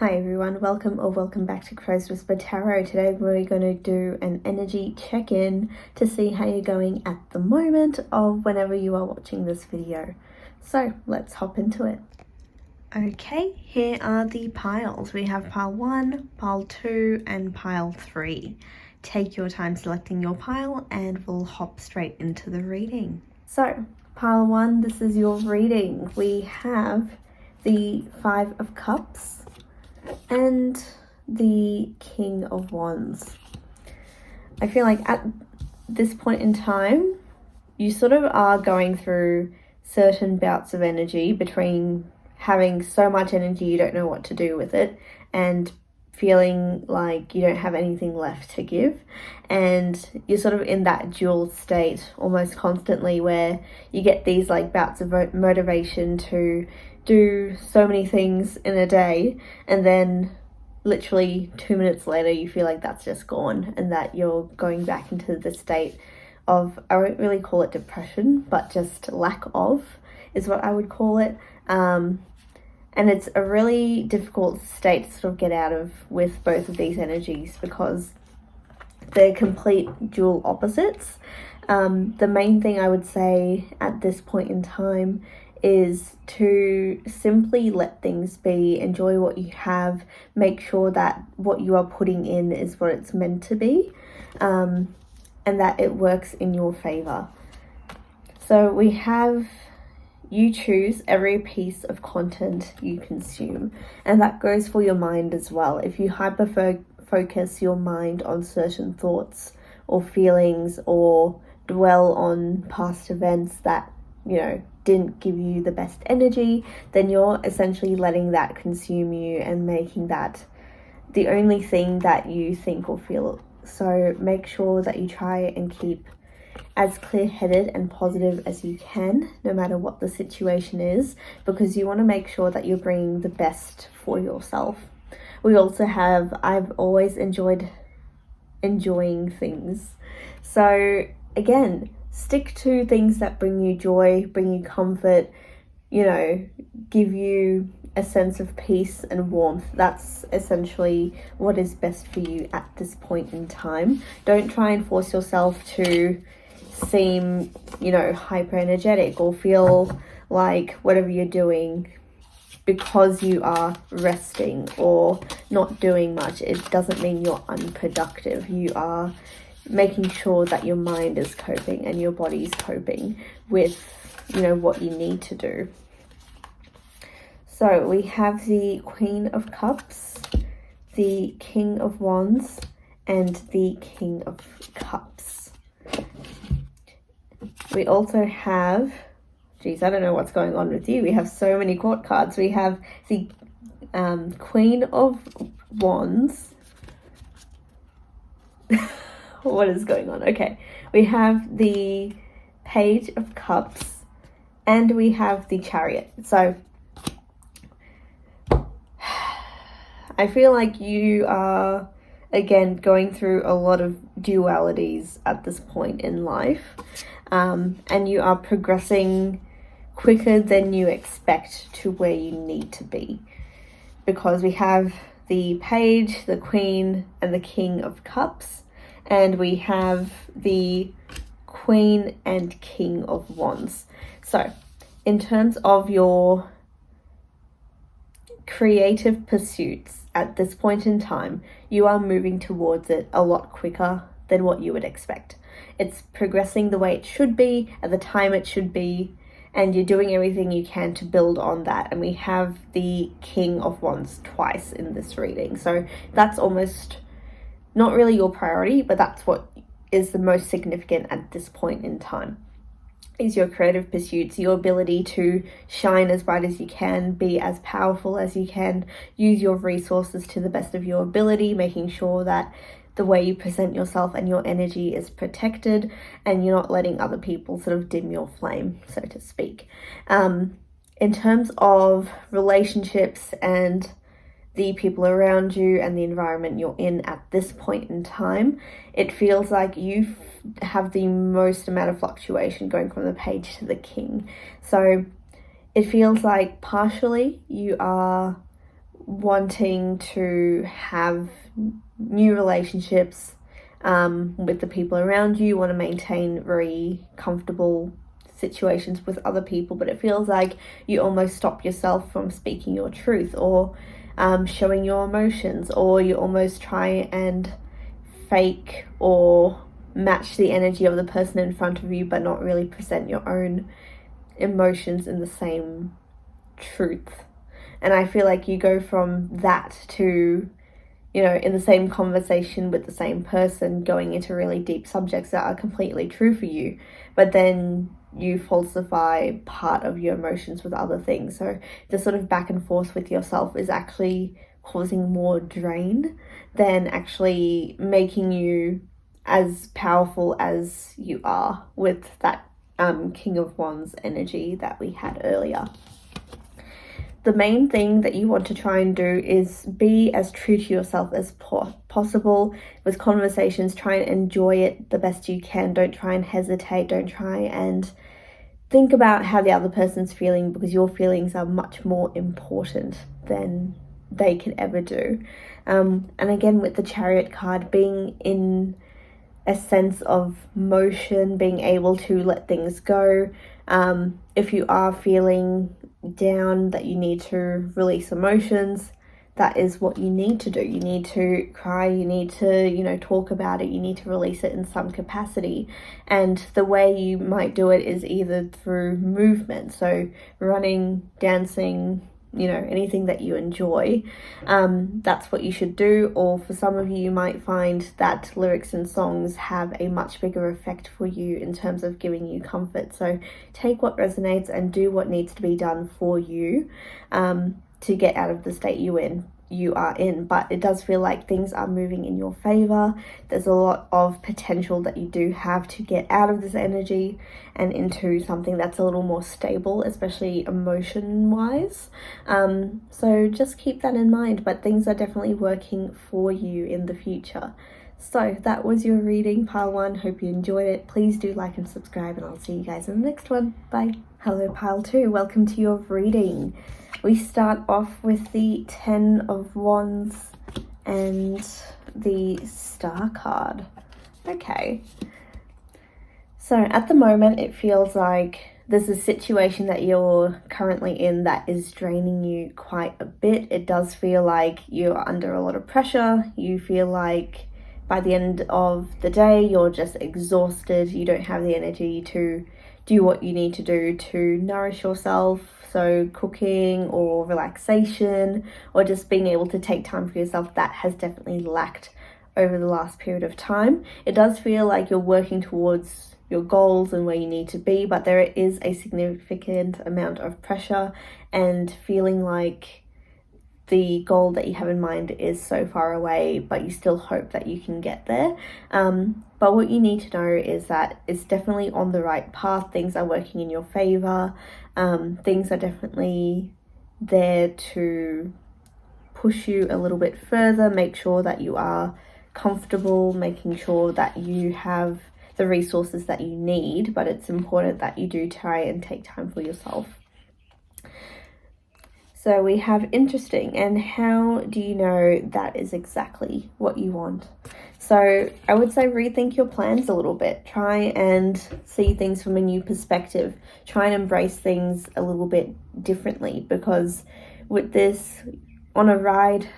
Hi everyone, welcome back to Crow's Whisper Tarot. Today we're going to do an energy check-in to see how you're going at the moment of whenever you are watching this video. So let's hop into it. Okay, here are the piles. We have pile 1, pile 2 and pile 3. Take your time selecting your pile and we'll hop straight into the reading. So pile 1, this is your reading. We have the 5 of Cups and the King of Wands. I feel like at this point in time, you sort of are going through certain bouts of energy between having so much energy you don't know what to do with it and feeling like you don't have anything left to give, and you're sort of in that dual state almost constantly where you get these like bouts of motivation to do so many things in a day, and then literally 2 minutes later you feel like that's just gone and that you're going back into the state of, I won't really call it depression, but just lack of is what I would call it. And it's a really difficult state to sort of get out of with both of these energies because they're complete dual opposites. The main thing I would say at this point in time is to simply let things be, enjoy what you have, make sure that what you are putting in is what it's meant to be, and that it works in your favor. So we have, you choose every piece of content you consume, and that goes for your mind as well. If you focus your mind on certain thoughts or feelings or dwell on past events that, you know, didn't give you the best energy, then you're essentially letting that consume you and making that the only thing that you think or feel. So make sure that you try and keep as clear-headed and positive as you can, no matter what the situation is, because you want to make sure that you're bringing the best for yourself. We also have, I've always enjoying things. So again, stick to things that bring you joy, bring you comfort, you know, give you a sense of peace and warmth. That's essentially what is best for you at this point in time. Don't try and force yourself to seem, you know, hyper energetic or feel like whatever you're doing, because you are resting or not doing much, it doesn't mean you're unproductive. You are making sure that your mind is coping and your body's coping with, you know, what you need to do. So we have the Queen of Cups, the King of Wands, and the King of Cups. We also have, geez, I don't know what's going on with you. We have so many court cards. We have the Queen of Wands. What is going on? Okay, we have the Page of Cups and we have the Chariot. So I feel like you are, again, going through a lot of dualities at this point in life, and you are progressing quicker than you expect to where you need to be, because we have the Page, the Queen, and the King of Cups, and we have the Queen and King of Wands. So in terms of your creative pursuits at this point in time, you are moving towards it a lot quicker than what you would expect. It's progressing the way it should be, at the time it should be, and you're doing everything you can to build on that. And we have the King of Wands twice in this reading, so that's almost not really your priority, but that's what is the most significant at this point in time, is your creative pursuits, your ability to shine as bright as you can, be as powerful as you can, use your resources to the best of your ability, making sure that the way you present yourself and your energy is protected and you're not letting other people sort of dim your flame, so to speak. In terms of relationships and the people around you and the environment you're in at this point in time, it feels like you have the most amount of fluctuation going from the Page to the King. So it feels like partially you are wanting to have new relationships with the people around you. You want to maintain very comfortable situations with other people, but it feels like you almost stop yourself from speaking your truth or showing your emotions, or you almost try and fake or match the energy of the person in front of you but not really present your own emotions in the same truth. And I feel like you go from that to, you know, in the same conversation with the same person, going into really deep subjects that are completely true for you, but then you falsify part of your emotions with other things. So the sort of back and forth with yourself is actually causing more drain than actually making you as powerful as you are with that King of Wands energy that we had earlier. The main thing that you want to try and do is be as true to yourself as possible with conversations. Try and enjoy it the best you can. Don't try and hesitate. Don't try and think about how the other person's feeling, because your feelings are much more important than they can ever do. And again, with the Chariot card, being in a sense of motion, being able to let things go. If you are feeling down, that you need to release emotions, that is what you need to do. You need to cry, you need to, you know, talk about it, you need to release it in some capacity. And the way you might do it is either through movement, so running, dancing, you know, anything that you enjoy. That's what you should do. Or for some of you, you might find that lyrics and songs have a much bigger effect for you in terms of giving you comfort. So take what resonates and do what needs to be done for you to get out of the state you are in. But it does feel like things are moving in your favor. There's a lot of potential that you do have to get out of this energy and into something that's a little more stable, especially emotion wise. So just keep that in mind, but things are definitely working for you in the future. So that was your reading, pile 1. Hope you enjoyed it. Please do like and subscribe, and I'll see you guys in the next one. Bye. Hello, pile 2. Welcome to your reading. We start off with the 10 of Wands and the Star card. Okay. So at the moment, it feels like there's a situation that you're currently in that is draining you quite a bit. It does feel like you're under a lot of pressure. You feel like by the end of the day, you're just exhausted. You don't have the energy to do what you need to do to nourish yourself. So cooking or relaxation or just being able to take time for yourself, that has definitely lacked over the last period of time. It does feel like you're working towards your goals and where you need to be, but there is a significant amount of pressure and feeling like the goal that you have in mind is so far away, but you still hope that you can get there. But what you need to know is that it's definitely on the right path. Things are working in your favor. Things are definitely there to push you a little bit further, make sure that you are comfortable, making sure that you have the resources that you need, but it's important that you do try and take time for yourself. So we have interesting, and how do you know that is exactly what you want? So I would say rethink your plans a little bit. Try and see things from a new perspective. Try and embrace things a little bit differently, because with this, on a ride,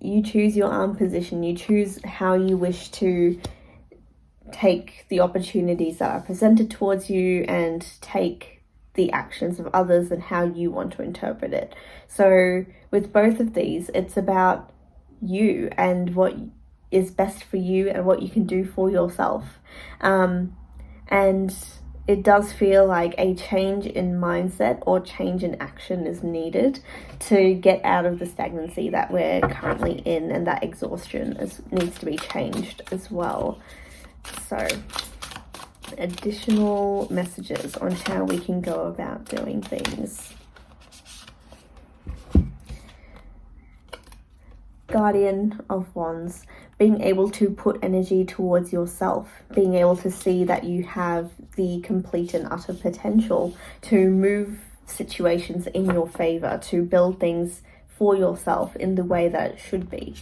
you choose your arm position. You choose how you wish to take the opportunities that are presented towards you and take the actions of others and how you want to interpret it. So with both of these, it's about you and what is best for you and what you can do for yourself. And it does feel like a change in mindset or change in action is needed to get out of the stagnancy that we're currently in, and that exhaustion needs to be changed as well. So additional messages on how we can go about doing things. Guardian of Wands, being able to put energy towards yourself, being able to see that you have the complete and utter potential to move situations in your favor, to build things for yourself in the way that it should be.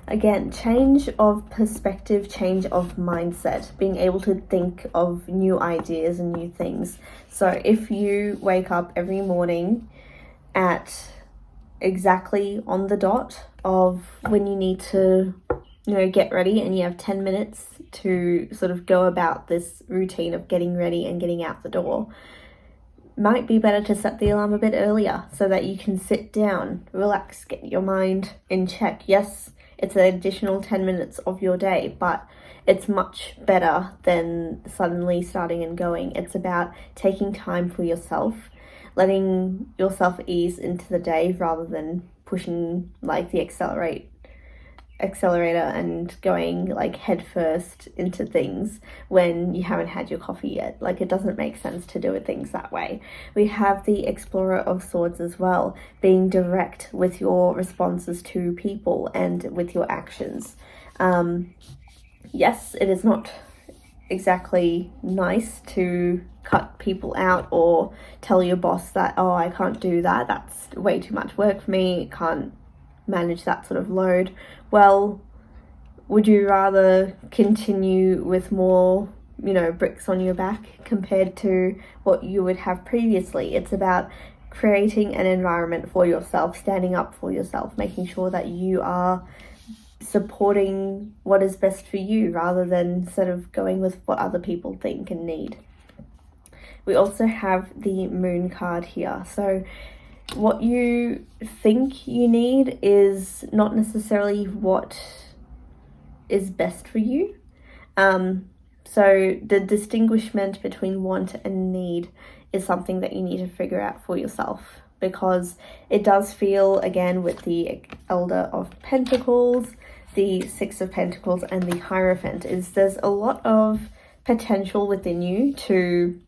Again, change of perspective, change of mindset, being able to think of new ideas and new things. So if you wake up every morning at exactly on the dot of when you need to, get ready, and you have 10 minutes to sort of go about this routine of getting ready and getting out the door, might be better to set the alarm a bit earlier so that you can sit down, relax, get your mind in check. Yes, it's an additional 10 minutes of your day, but it's much better than suddenly starting and going. It's about taking time for yourself, letting yourself ease into the day rather than pushing like the accelerator and going like head first into things when you haven't had your coffee yet. Like, it doesn't make sense to do things that way. We have the Explorer of Swords as well, being direct with your responses to people and with your actions. Yes, it is not exactly nice to cut people out or tell your boss that, oh, I can't do that, that's way too much work for me, can't manage that sort of load. Well, would you rather continue with more, bricks on your back compared to what you would have previously? It's about creating an environment for yourself, standing up for yourself, making sure that you are supporting what is best for you rather than sort of going with what other people think and need. We also have the Moon card here. So what you think you need is not necessarily what is best for you. So the distinguishment between want and need is something that you need to figure out for yourself, because it does feel, again, with the Elder of Pentacles, the Six of Pentacles, and the Hierophant, is there's a lot of potential within you to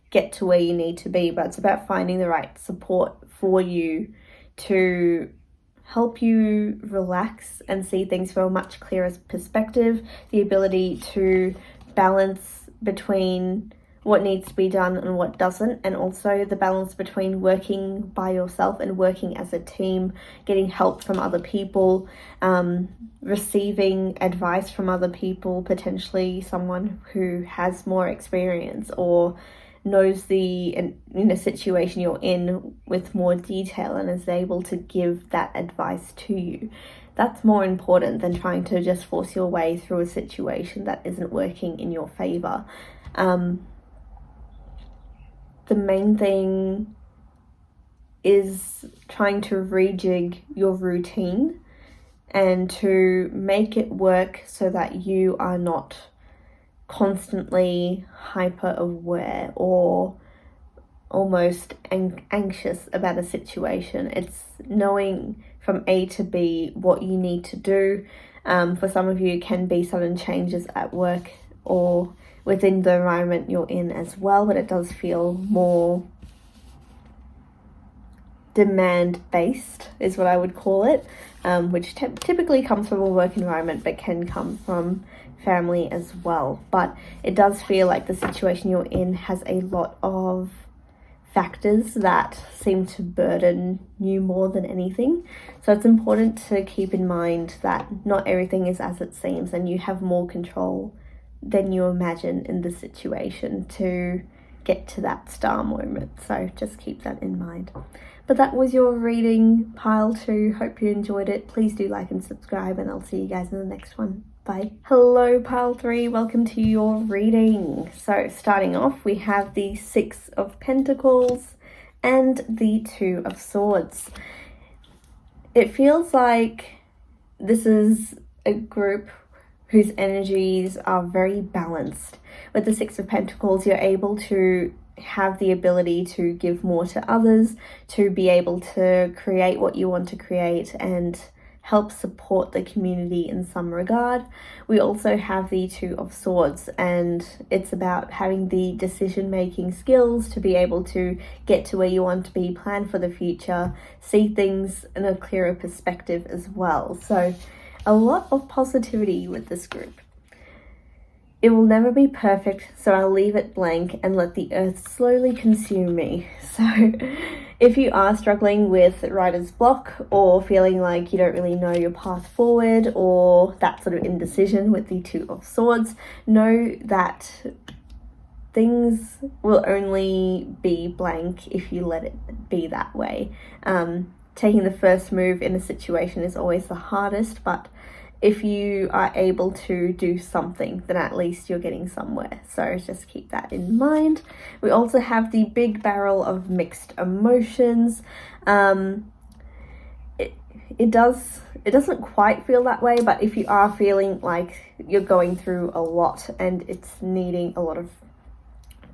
get to where you need to be, but it's about finding the right support for you to help you relax and see things from a much clearer perspective, the ability to balance between what needs to be done and what doesn't, and also the balance between working by yourself and working as a team, getting help from other people, receiving advice from other people, potentially someone who has more experience or knows the situation you're in with more detail and is able to give that advice to you. That's more important than trying to just force your way through a situation that isn't working in your favor. The main thing is trying to rejig your routine and to make it work so that you are not constantly hyper aware or almost anxious about a situation. It's knowing from A to B what you need to do. For some of you, it can be sudden changes at work or within the environment you're in as well, but it does feel more demand-based is what I would call it, which typically comes from a work environment but can come from family as well. But it does feel like the situation you're in has a lot of factors that seem to burden you more than anything. So it's important to keep in mind that not everything is as it seems, and you have more control than you imagine in the situation to get to that star moment. So just keep that in mind. But that was your reading, pile 2. Hope you enjoyed it. Please do like and subscribe, and I'll see you guys in the next one. Bye. Hello, pile 3. Welcome to your reading. So starting off, we have the Six of Pentacles and the Two of Swords. It feels like this is a group whose energies are very balanced. With the Six of Pentacles, you're able to have the ability to give more to others, to be able to create what you want to create and help support the community in some regard. We also have the Two of Swords, and it's about having the decision-making skills to be able to get to where you want to be, plan for the future, see things in a clearer perspective as well. So a lot of positivity with this group. It will never be perfect, so I'll leave it blank and let the earth slowly consume me. So if you are struggling with writer's block or feeling like you don't really know your path forward or that sort of indecision with the Two of Swords, know that things will only be blank if you let it be that way. Taking the first move in a situation is always the hardest, but if you are able to do something, then at least you're getting somewhere. So just keep that in mind. We also have the big barrel of mixed emotions. It doesn't quite feel that way, but if you are feeling like you're going through a lot and it's needing a lot of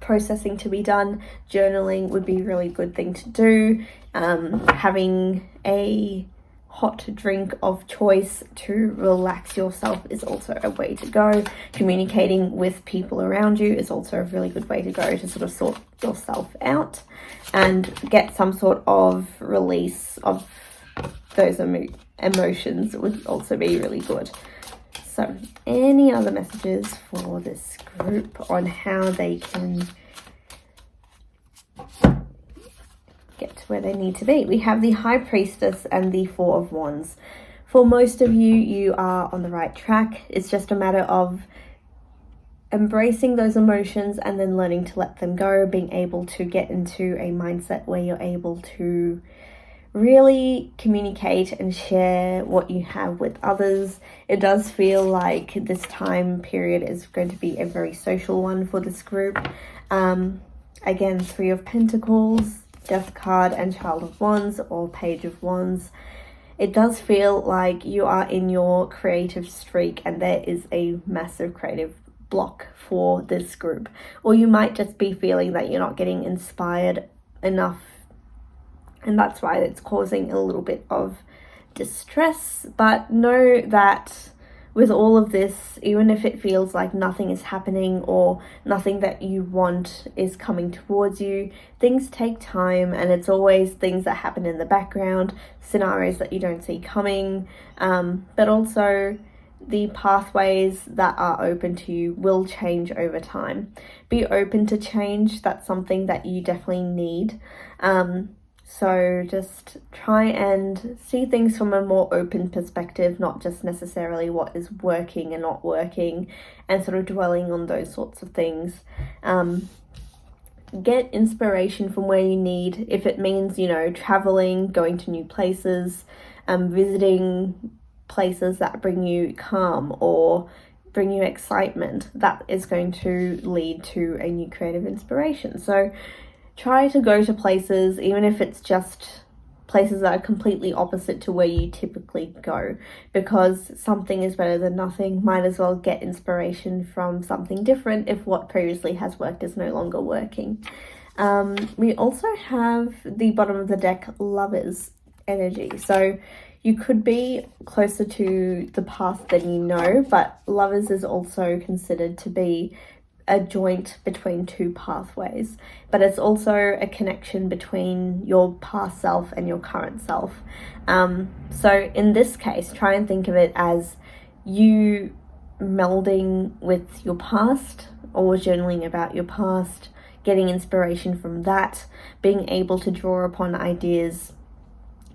processing to be done, journaling would be a really good thing to do. Having a hot drink of choice to relax yourself is also a way to go. Communicating with people around you is also a really good way to go to sort of sort yourself out and get some sort of release of those emotions would also be really good. So any other messages for this group on how they can get to where they need to be? We have the High Priestess and the Four of Wands. For most of you, you are on the right track. It's just a matter of embracing those emotions and then learning to let them go, being able to get into a mindset where you're able to really communicate and share what you have with others. It does feel like this time period is going to be a very social one for this group. Again, Three of Pentacles, Death card, and Child of Wands or Page of Wands. It does feel like you are in your creative streak and there is a massive creative block for this group. Or you might just be feeling that you're not getting inspired enough, and that's why it's causing a little bit of distress. But know that with all of this, even if it feels like nothing is happening or nothing that you want is coming towards you, things take time, and it's always things that happen in the background, scenarios that you don't see coming, but also the pathways that are open to you will change over time. Be open to change. That's something that you definitely need. So just try and see things from a more open perspective, not just necessarily what is working and not working, and sort of dwelling on those sorts of things. Get inspiration from where you need. If it means, traveling, going to new places, visiting places that bring you calm or bring you excitement, that is going to lead to a new creative inspiration. So try to go to places, even if it's just places that are completely opposite to where you typically go, because something is better than nothing. Might as well get inspiration from something different if what previously has worked is no longer working. We also have the bottom of the deck, Lovers energy. So you could be closer to the path than you know, but Lovers is also considered to be a joint between two pathways, but it's also a connection between your past self and your current self. So in this case, try and think of it as you melding with your past or journaling about your past, getting inspiration from that, being able to draw upon ideas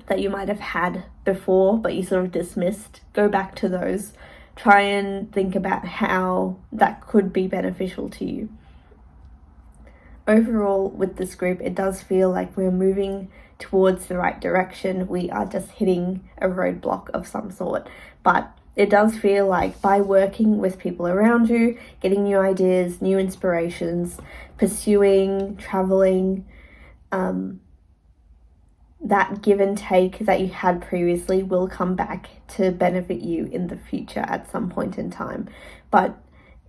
that you might have had before but you sort of dismissed. Go back to those. Try and think about how that could be beneficial to you. Overall, with this group, it does feel like we're moving towards the right direction. We are just hitting a roadblock of some sort. But it does feel like by working with people around you, getting new ideas, new inspirations, pursuing, traveling, that give and take that you had previously will come back to benefit you in the future at some point in time. But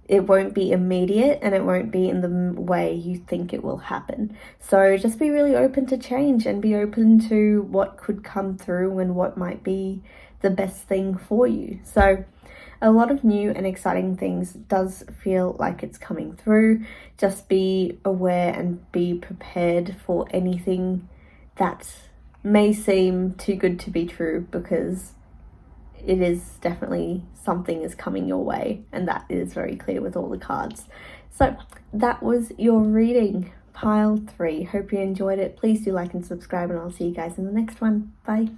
it won't be immediate and it won't be in the way you think it will happen. So just be really open to change and be open to what could come through and what might be the best thing for you. So a lot of new and exciting things does feel like it's coming through. Just be aware and be prepared for anything that may seem too good to be true, because it is definitely something is coming your way, and that is very clear with all the cards. So that was your reading, pile 3. Hope you enjoyed it. Please do like and subscribe, and I'll see you guys in the next one. Bye.